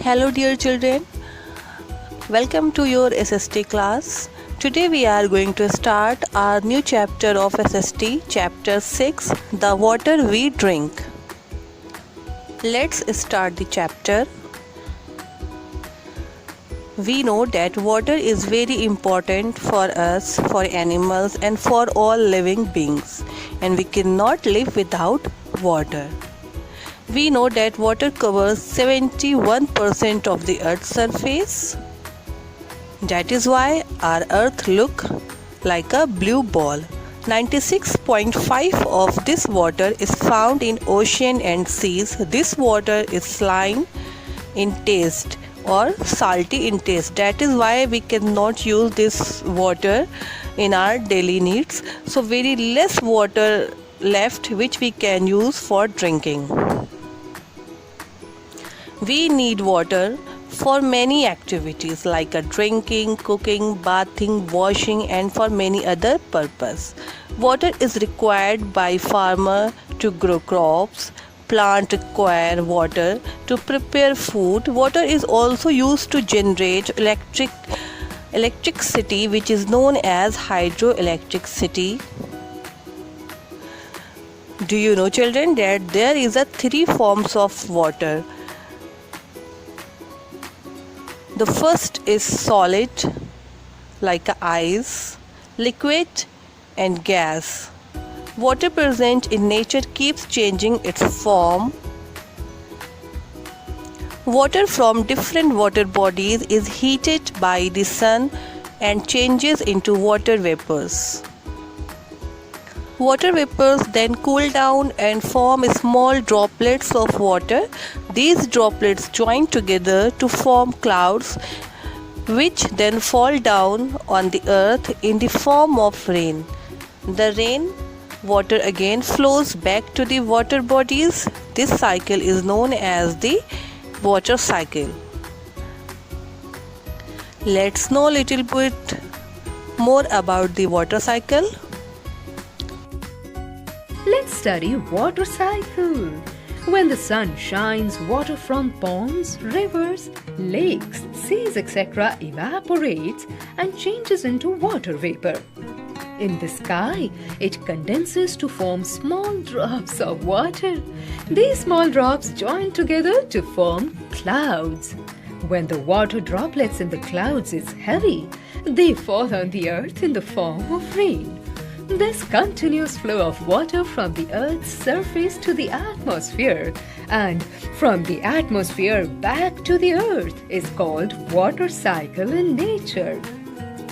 Hello dear children, welcome to your SST class. Today we are going to start our new chapter of SST, chapter 6, the water we drink. Let's start the chapter. We know that water is very important for us, for animals and for all living beings, and we cannot live without water. We know that water covers 71% of the earth's surface. That is why our earth looks like a blue ball. 96.5% of this water is found in ocean and seas. This water is saline in taste or salty in taste. That is why we cannot use this water in our daily needs. So very less water left which we can use for drinking. We need water for many activities like drinking, cooking, bathing, washing and for many other purposes. Water is required by farmers to grow crops. Plants require water to prepare food. Water is also used to generate electricity, which is known as hydroelectricity. Do you know, children, that there is three forms of water? The first is solid, like ice, liquid and gas. Water present in nature keeps changing its form. Water from different water bodies is heated by the sun and changes into water vapors. Water vapors then cool down and form small droplets of water. These droplets join together to form clouds, which then fall down on the earth in the form of rain. The rain water again flows back to the water bodies. This cycle is known as the water cycle. Let's know a little bit more about the water cycle. Let's study water cycle. When the sun shines, water from ponds, rivers, lakes, seas, etc. evaporates and changes into water vapor. In the sky, it condenses to form small drops of water. These small drops join together to form clouds. When the water droplets in the clouds is heavy, they fall on the earth in the form of rain. This continuous flow of water from the Earth's surface to the atmosphere and from the atmosphere back to the Earth is called water cycle in nature.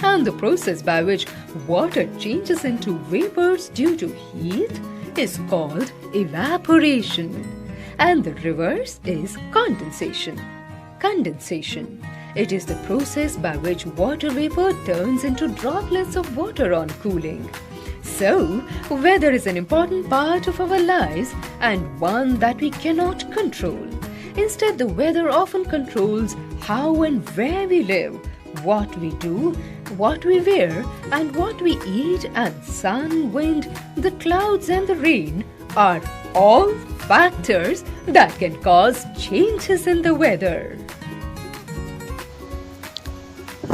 And the process by which water changes into vapors due to heat is called evaporation. And the reverse is condensation. Condensation. It is the process by which water vapor turns into droplets of water on cooling. So, weather is an important part of our lives and one that we cannot control. Instead, the weather often controls how and where we live, what we do, what we wear, and what we eat, and sun, wind, the clouds and the rain are all factors that can cause changes in the weather.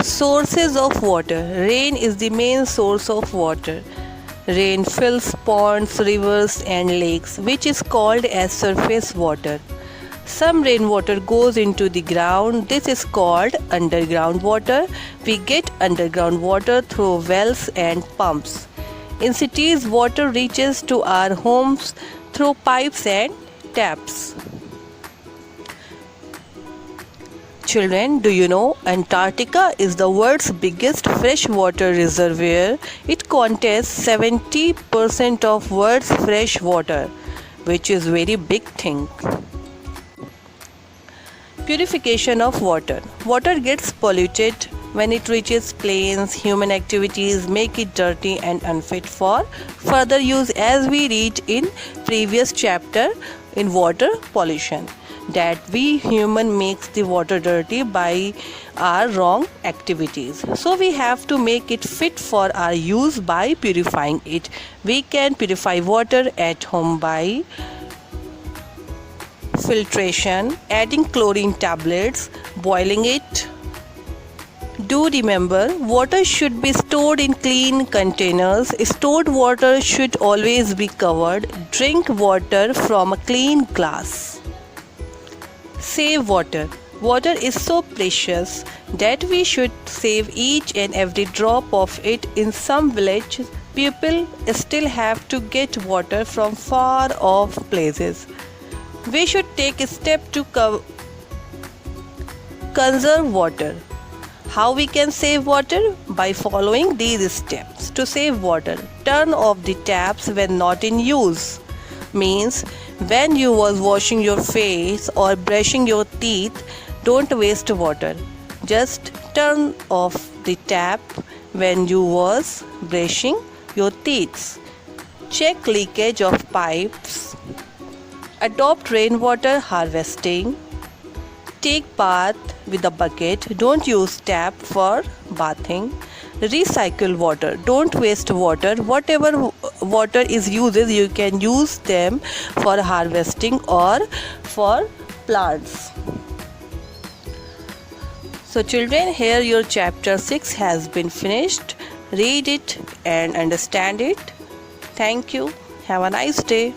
Sources of water. Rain is the main source of water. Rain fills ponds, rivers and lakes, which is called as surface water. Some rainwater goes into the ground. This is called underground water. We get underground water through wells and pumps. In cities, water reaches to our homes through pipes and taps. Children, do you know Antarctica is the world's biggest freshwater reservoir? It contains 70% of world's fresh water, which is very big thing. Purification of water. Water gets polluted when it reaches plains. Human activities make it dirty and unfit for further use, as we read in previous chapter in water pollution, that we human makes the water dirty by our wrong activities. So we have to make it fit for our use by purifying it. We can purify water at home by filtration, adding chlorine tablets, boiling it. Do remember, water should be stored in clean containers. Stored water should always be covered. Drink water from a clean glass. Save water. Water is so precious that we should save each and every drop of it. In some villages, people still have to get water from far off places. We should take a step to conserve water. How we can save water? By following these steps. To save water, turn off the taps when not in use. Means when you was washing your face or brushing your teeth, don't waste water. Just turn off the tap when you was brushing your teeth. Check leakage of pipes. Adopt rainwater harvesting. Take bath with a bucket. Don't use tap for bathing. Recycle water. Don't waste water. Whatever water is used, you can use them for harvesting or for plants. So children, here your chapter 6 has been finished. Read it and understand it. Thank you. Have a nice day.